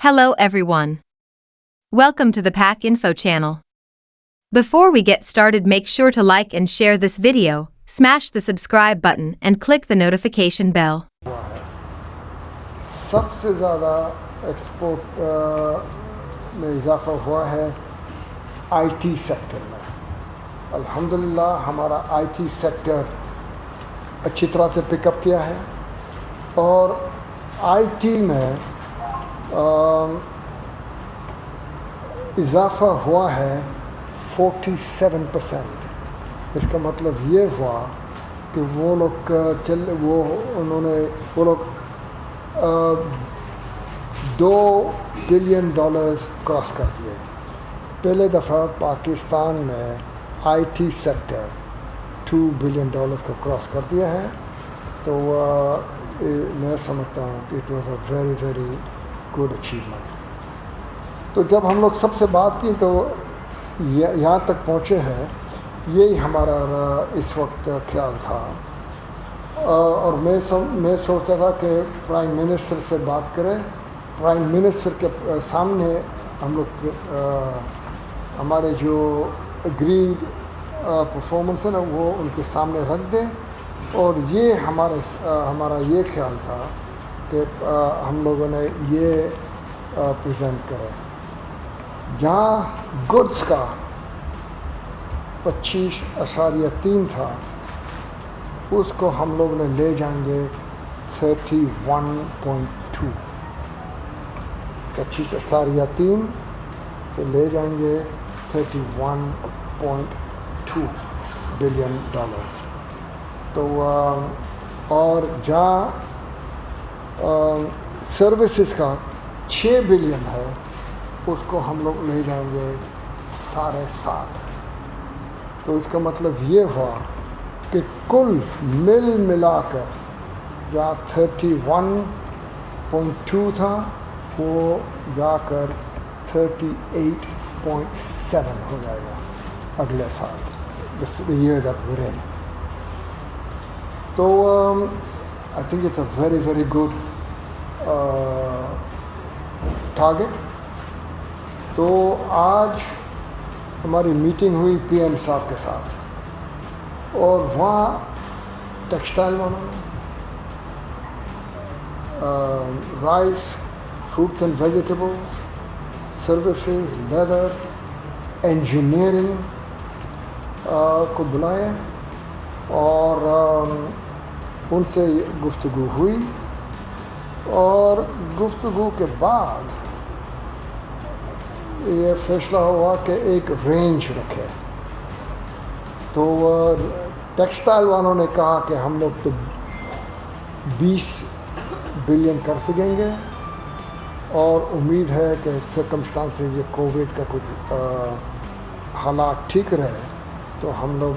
Hello everyone. Welcome to the Pack Info channel. Before we get started, make sure to like and share this video, smash the subscribe button and click the notification bell. सबसे ज़्यादा export में इजाफा हुआ है IT sector में। अल्हम्दुलिल्लाह हमारा IT sector अच्छी तरह से पिकअप किया है और आईटी में इजाफा हुआ है 47%। इसका मतलब ये हुआ कि वो लोग $2 बिलियन क्रॉस कर दिए। पहले दफ़ा पाकिस्तान में आईटी सेक्टर $2 बिलियन को क्रॉस कर दिया है। तो मैं समझता हूँ कि it was a very very good achievement. तो जब हम लोग सबसे बात की तो यहाँ तक पहुँचे हैं, यही हमारा इस वक्त ख्याल था। और मैं सोचता था कि प्राइम मिनिस्टर से बात करें, प्राइम मिनिस्टर के सामने हम लोग हमारे जो एग्रीड परफॉर्मेंस है ना वो उनके सामने रख दें। और ये हमारा ये ख्याल था कि हम लोगों ने ये प्रेजेंट करें। जहाँ गुड्स का 25.3 था, उसको हम लोग ने ले जाएंगे 31.2। 25.3 से ले जाएंगे 31.2 बिलियन डॉलर। तो और जहाँ सर्विसेज का 6 बिलियन है, उसको हम लोग ले जाएंगे 7.5। तो इसका मतलब ये हुआ कि कुल मिलाकर जहाँ 31.2 था वो जाकर 38.7 हो जाएगा अगले साल, the year that we're in. तो I think it's a very very good target. तो आज हमारी मीटिंग हुई पीएम साहब के साथ और वहाँ टेक्सटाइल वालों ने rice, fruits and vegetables, services, leather, engineering को बुलाए और उनसे गुफ्तगू हुई। और गुफ्तगू के बाद ये फैसला हुआ कि एक रेंज रखे। तो टेक्सटाइल वालों ने कहा कि हम लोग तो 20 बिलियन कर सकेंगे और उम्मीद है कि सर्कमस्टांसेस ये कोविड का कुछ हालात ठीक रहे तो हम लोग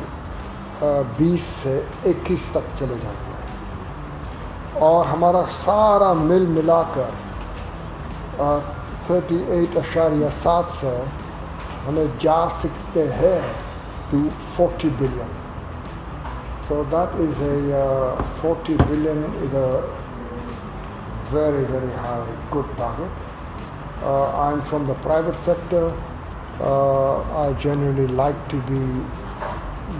20 से 21 तक चले जाएंगे। और हमारा सारा मिलाकर 38.7 से हमें जा सकते हैं to 40 billion. So that is a 40 billion is a very very high good target. I'm from the private sector. I generally like to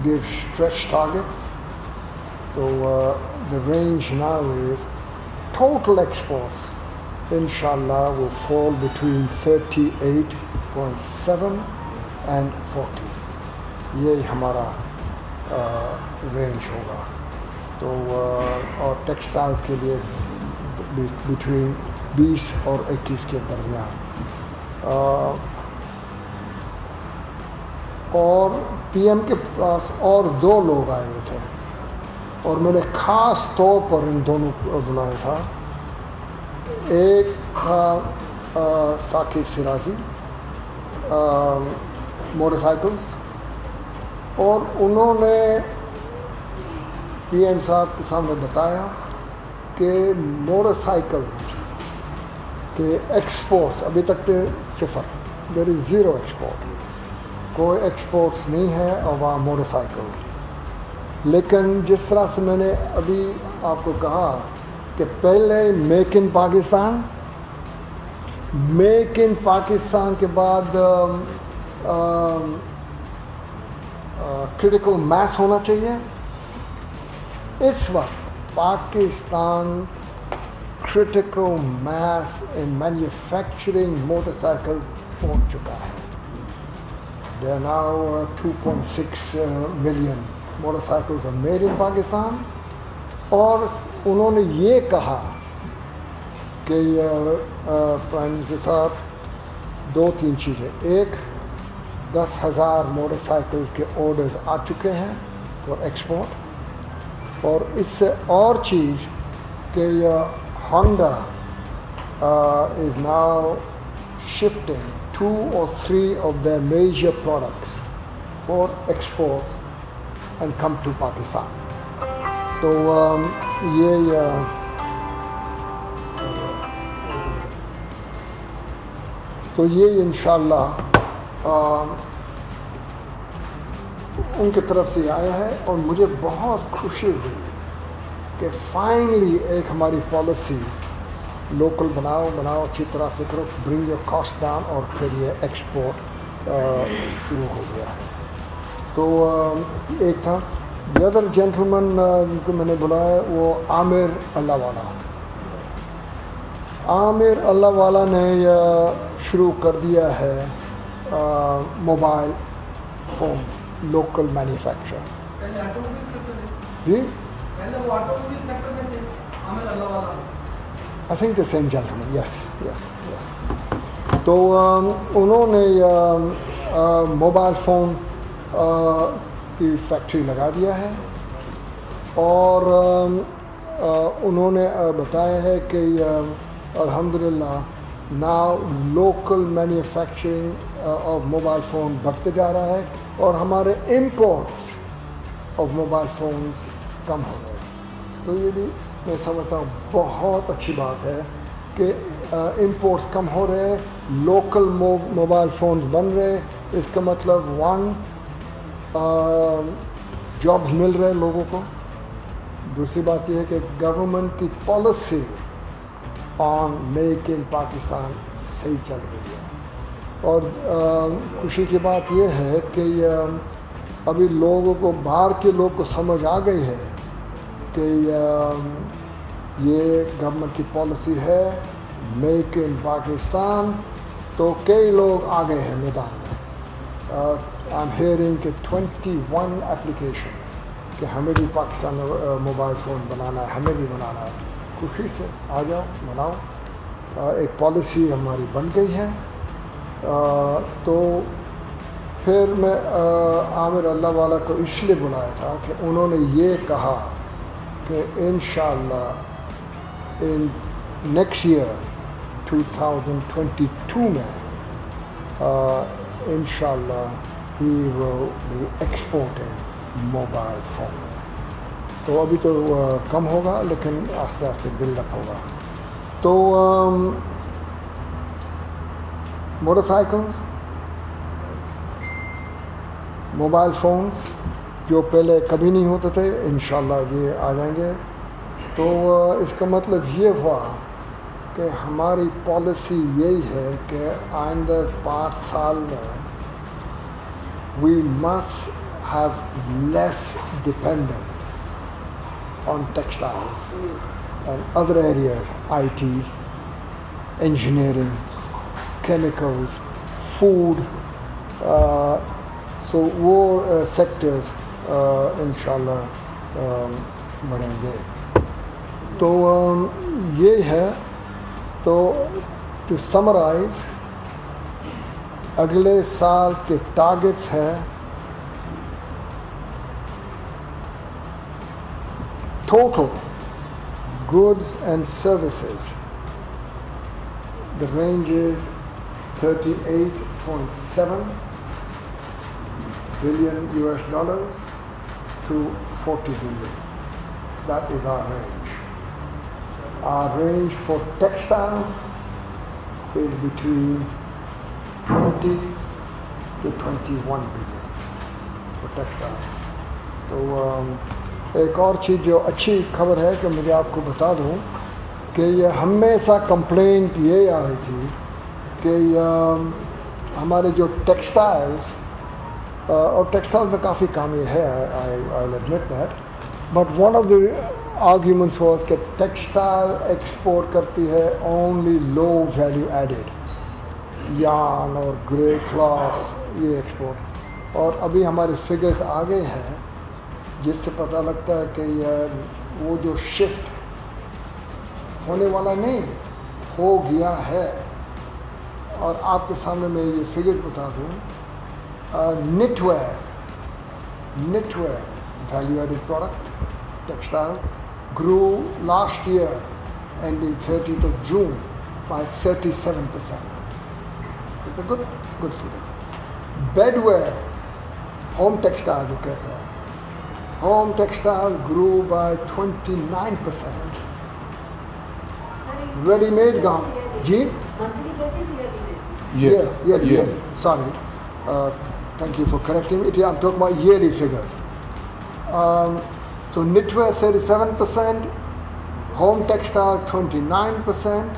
give stretch targets. So the range now is total exports inshallah will fall between 38.7 and 40. ये हमारा range होगा। तो और textiles के लिए between 20 और 21 के दरमियान। और पीएम के पास और 2 लोग आए हुए थे और मैंने ख़ास तौर पर इन दोनों को बुलाया था। एक था साकिब सिराजी मोटरसाइकिल्स, और उन्होंने पीएम साहब के सामने बताया कि मोटरसाइकिल के एक्सपोर्ट अभी तक के सिफर, देयर इज़ 0 एक्सपोर्ट, कोई एक्सपोर्ट्स नहीं है और वहाँ मोटरसाइकिल। लेकिन जिस तरह से मैंने अभी आपको कहा कि पहले make in Pakistan make in Pakistan के बाद क्रिटिकल मास होना चाहिए। इस वक्त Pakistan critical mass in manufacturing motorcycle पहुंच चुका है। There are now 2.6 million motorcycles are made in Pakistan। और उन्होंने ये कहा कि प्राइम मिनिस्टर साहब दो तीन चीज़ें, एक 10,000 मोटरसाइकिल के ऑर्डर्स आ चुके हैं फॉर एक्सपोर्ट, और इससे और चीज़ कि Honda is now shifting 2 or 3 of their major products for export and come to Pakistan। तो ये इंशाअल्लाह उनकी तरफ से आया है। और मुझे बहुत खुशी हुई कि फाइनली एक हमारी पॉलिसी लोकल बनाओ अच्छी तरह से करो, ब्रिंग योर कॉस्ट डाउन, और फिर ये एक्सपोर्ट शुरू हो गया है। तो एक था द अदर जेंटलमैन जिनको मैंने बुलाया वो आमिर अल्लाहवाला ने शुरू कर दिया है मोबाइल फ़ोन लोकल मैन्युफैक्चर। जी I think the same gentleman, yes। तो उन्होंने मोबाइल फ़ोन की फैक्ट्री लगा दिया है, और उन्होंने बताया है कि अल्हम्दुलिल्लाह now local manufacturing of mobile phone बढ़ते जा रहा है, और हमारे इम्पोर्ट्स ऑफ मोबाइल फ़ोन्स कम हो रहे हैं। तो ये भी मैं समझता हूँ बहुत अच्छी बात है कि इंपोर्ट्स कम हो रहे हैं, लोकल मोबाइल फ़ोन्स बन रहे हैं। इसका मतलब जॉब्स मिल रहे हैं लोगों को। दूसरी बात यह है कि गवर्नमेंट की policy on make in Pakistan सही चल रही है। और खुशी की बात यह है कि अभी लोगों को, बाहर के लोग को समझ आ गई है कि ये गवर्नमेंट की पॉलिसी है मेक इन पाकिस्तान। तो कई लोग आ गए हैं मैदान में। आई एम हियरिंग कि 21 एप्लीकेशंस कि हमें भी पाकिस्तान में मोबाइल फ़ोन बनाना है, हमें भी बनाना है। खुशी से आ जाओ, बनाओ। एक पॉलिसी हमारी बन गई है। तो फिर मैं आमिर अल्लाहवाला को इसलिए बुलाया था कि उन्होंने ये कहा कि इंशाअल्लाह इन नेक्स्ट ईयर 2022 में इंशाअल्लाह we will be exporting mobile phone. तो अभी तो कम होगा, लेकिन आस्ते आस्ते बिल्डअप होगा। तो मोटरसाइकिल्स, मोबाइल फ़ोन्स जो पहले कभी नहीं होते थे, इंशाअल्लाह ये आ जाएंगे। तो इसका मतलब ये हुआ कि हमारी पॉलिसी यही है कि आइंदा 5 साल में we must have less dependent on textiles and other areas, IT, engineering, chemicals, food, so वो सेक्टर्स इंशाअल्लाह बढ़ेंगे। तो ये है। तो टू समराइज, अगले साल के टारगेट्स हैं total goods and services, the range is $38.7 billion to $40 billion. That is our range. Our range for textiles is between 20 to 21 billion for textiles. तो एक और चीज़ जो अच्छी खबर है कि मुझे आपको बता दूं कि ये हमेशा कंप्लेंट ये आ रही थी کہ ہمارے جو ٹیکسٹائلز اور ٹیکسٹائل میں کافی کمی ہے, I admit that, but one of the arguments was کہ ٹیکسٹائل ایکسپورٹ کرتی ہے only low value added, yarn اور گرے کلاتھ یہ ایکسپورٹ. اور ابھی ہمارے فگرز آگے ہیں جس سے پتہ لگتا ہے کہ وہ جو شفٹ ہونے والا نہیں ہو گیا ہے. اور آپ کے سامنے میں یہ فگرز بتا دوں. knit wear value added product textile grew last year ending 30th of June by 37%. It's a good figure. Bedwear, home textile جو کہتے ہیں, home textile grew by 29%. ready made garment, G yeah, sorry, thank you for correcting me. I'm talking about yearly figures. So knitwear 37%, home textile 29%,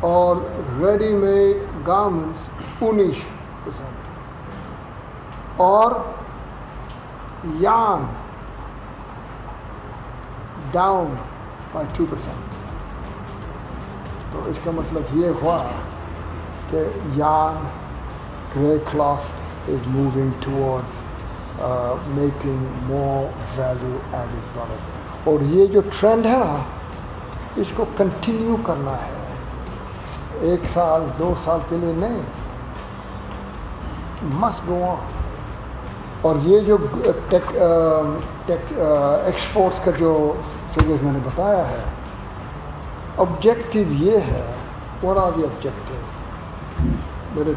اور ready made garments 19%, اور yarn down by 2%. تو اس کا مطلب یہ ہوا کہ yarn, grey cloth is moving towards making more value added product. اور یہ جو ٹرینڈ ہے نا اس کو کنٹینیو کرنا ہے, 1 سال 2 سال کے لیے نہیں, must go on. اور یہ جو ایکسپورٹس کا جو فگرز میں نے بتایا ہے, آبجیکٹیو یہ ہے. what are the objectives؟ میرے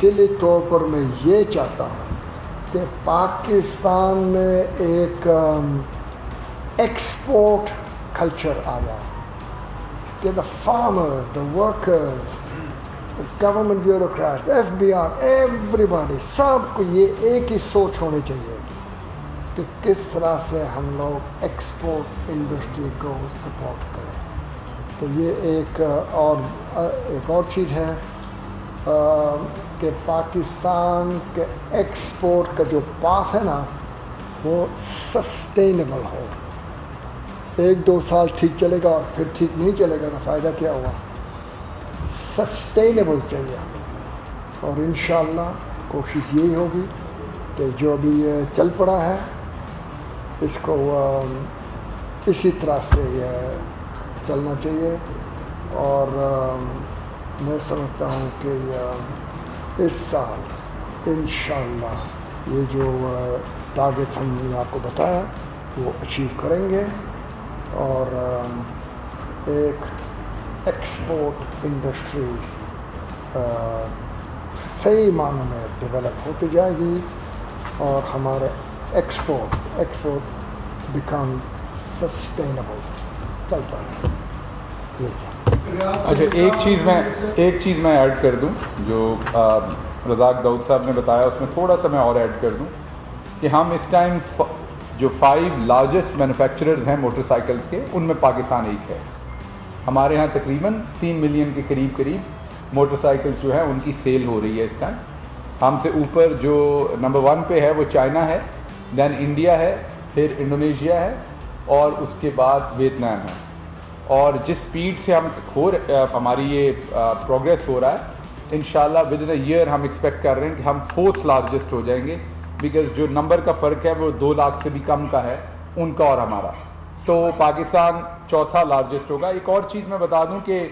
دلی طور پر میں یہ چاہتا ہوں کہ پاکستان میں ایک ایکسپورٹ کلچر آ جائے, کہ the farmers, the workers, the government bureaucrats, FBR, everybody, سب کو یہ ایک ہی سوچ ہونی چاہیے کہ کس طرح سے ہم لوگ ایکسپورٹ انڈسٹری کو سپورٹ کریں. تو یہ ایک اور چیز ہے کہ پاکستان کے ایکسپورٹ کا جو پاس ہے نا وہ سسٹینیبل ہو. 1-2 سال ٹھیک چلے گا پھر ٹھیک نہیں چلے گا تو فائدہ کیا ہوا؟ سسٹینیبل چاہیے. اور انشاءاللہ کوشش یہی ہوگی کہ جو بھی چل پڑا ہے اس کو اسی طرح سے چلنا چاہیے. اور میں سمجھتا ہوں کہ اس سال انشاءاللہ یہ جو ٹارگیٹس ہم نے آپ کو بتایا وہ اچیو کریں گے, اور ایک ایکسپورٹ انڈسٹری صحیح معنوں میں ڈیولپ ہوتی جائے گی, اور ہمارے ایکسپورٹ بیکم سسٹینیبل چل پائے گا. اچھا, ایک چیز میں ایڈ کر دوں جو رزاق داؤد صاحب نے بتایا, اس میں تھوڑا سا میں اور ایڈ کر دوں کہ ہم اس ٹائم جو 5 لارجسٹ مینوفیکچررز ہیں موٹر سائیکلز کے, ان میں پاکستان ایک ہے. ہمارے ہاں تقریباً 3 ملین کے قریب موٹر سائیکلز جو ہیں ان کی سیل ہو رہی ہے اس ٹائم. ہم سے اوپر جو نمبر 1 پہ ہے وہ چائنا ہے, دین انڈیا ہے, پھر انڈونیشیا ہے, اور اس کے بعد ویتنام ہے. اور جس سپیڈ سے ہماری یہ پروگریس ہو رہا ہے, انشاءاللہ ود ان اے ایئر ہم ایکسپیکٹ کر رہے ہیں کہ ہم 4th لارجسٹ ہو جائیں گے, بیکاز جو نمبر کا فرق ہے وہ 2 لاکھ سے بھی کم کا ہے ان کا اور ہمارا. تو پاکستان 4تھا لارجسٹ ہوگا. ایک اور چیز میں بتا دوں کہ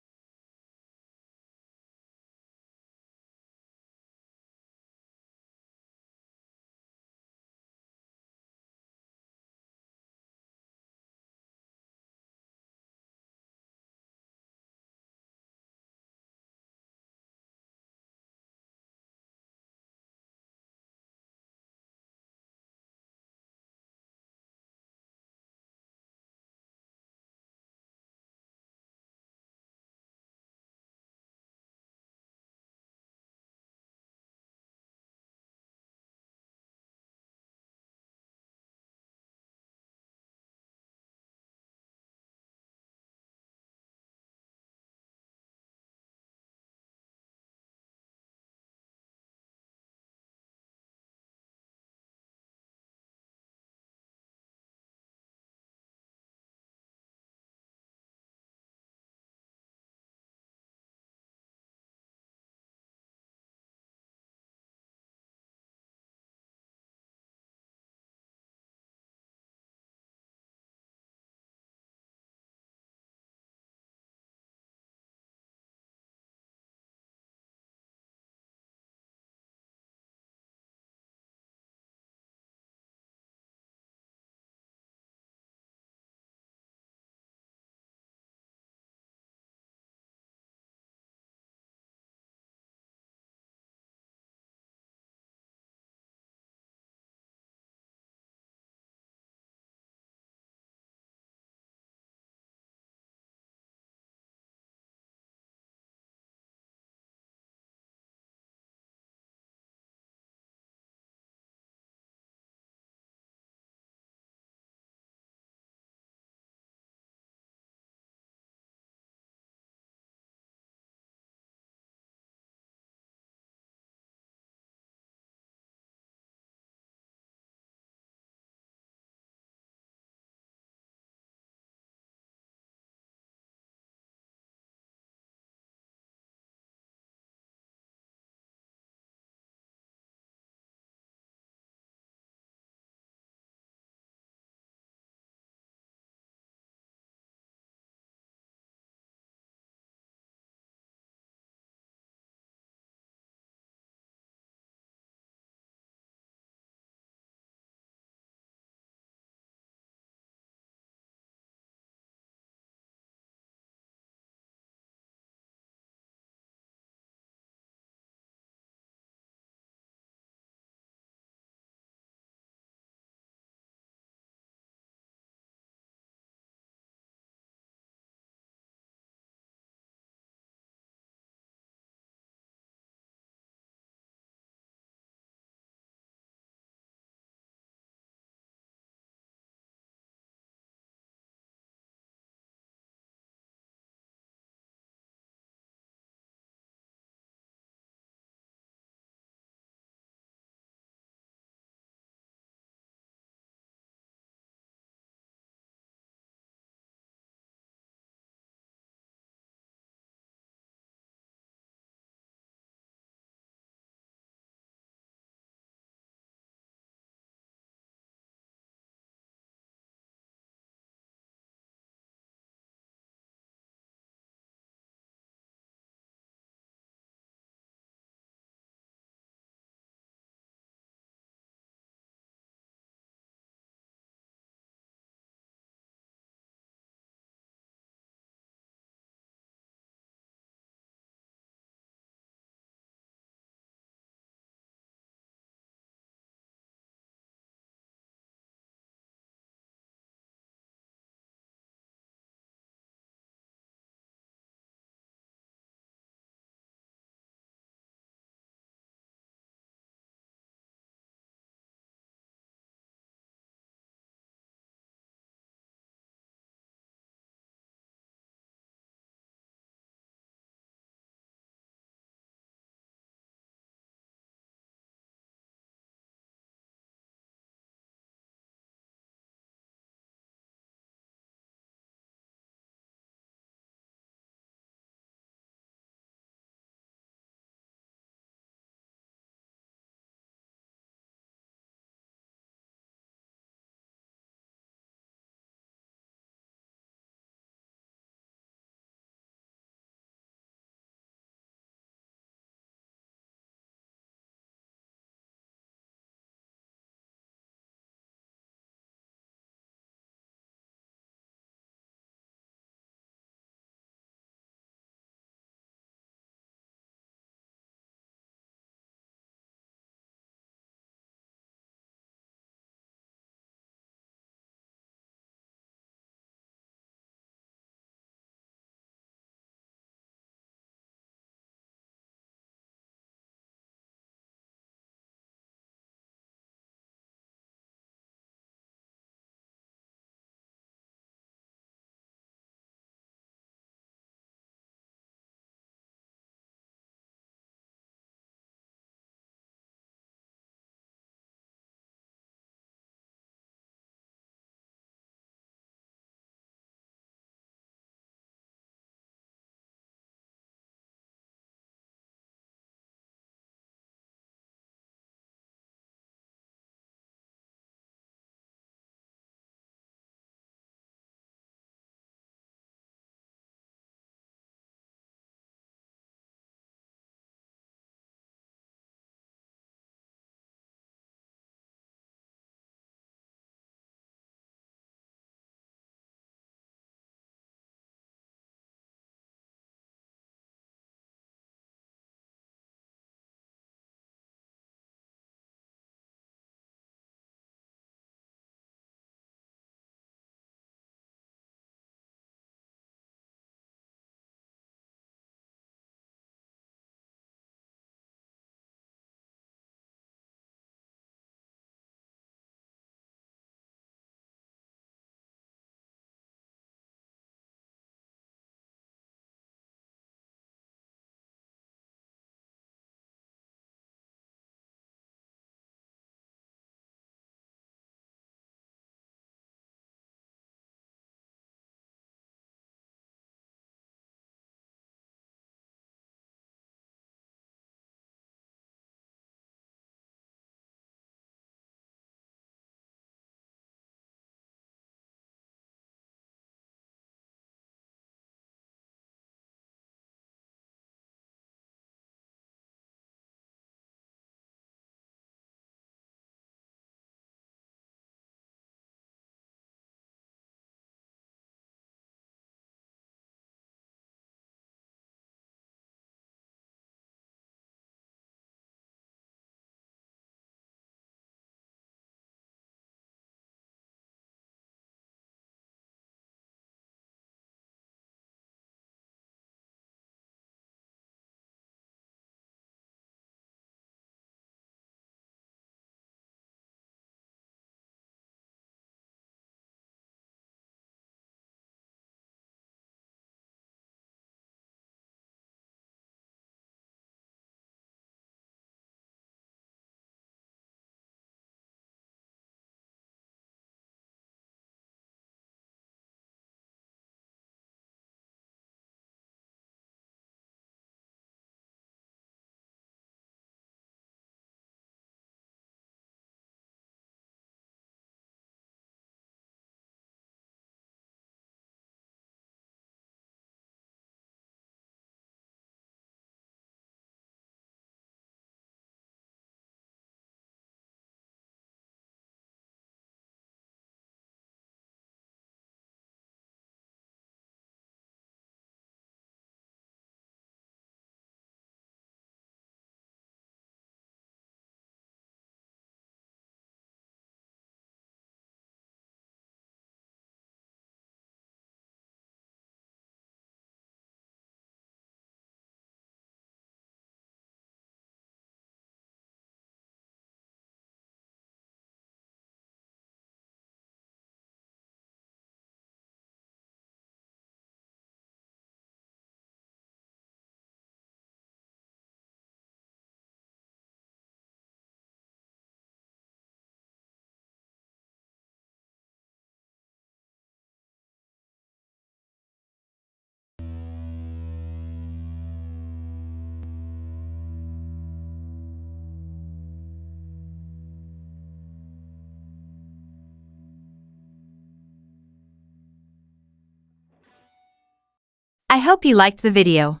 I hope you liked the video.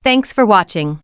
Thanks for watching.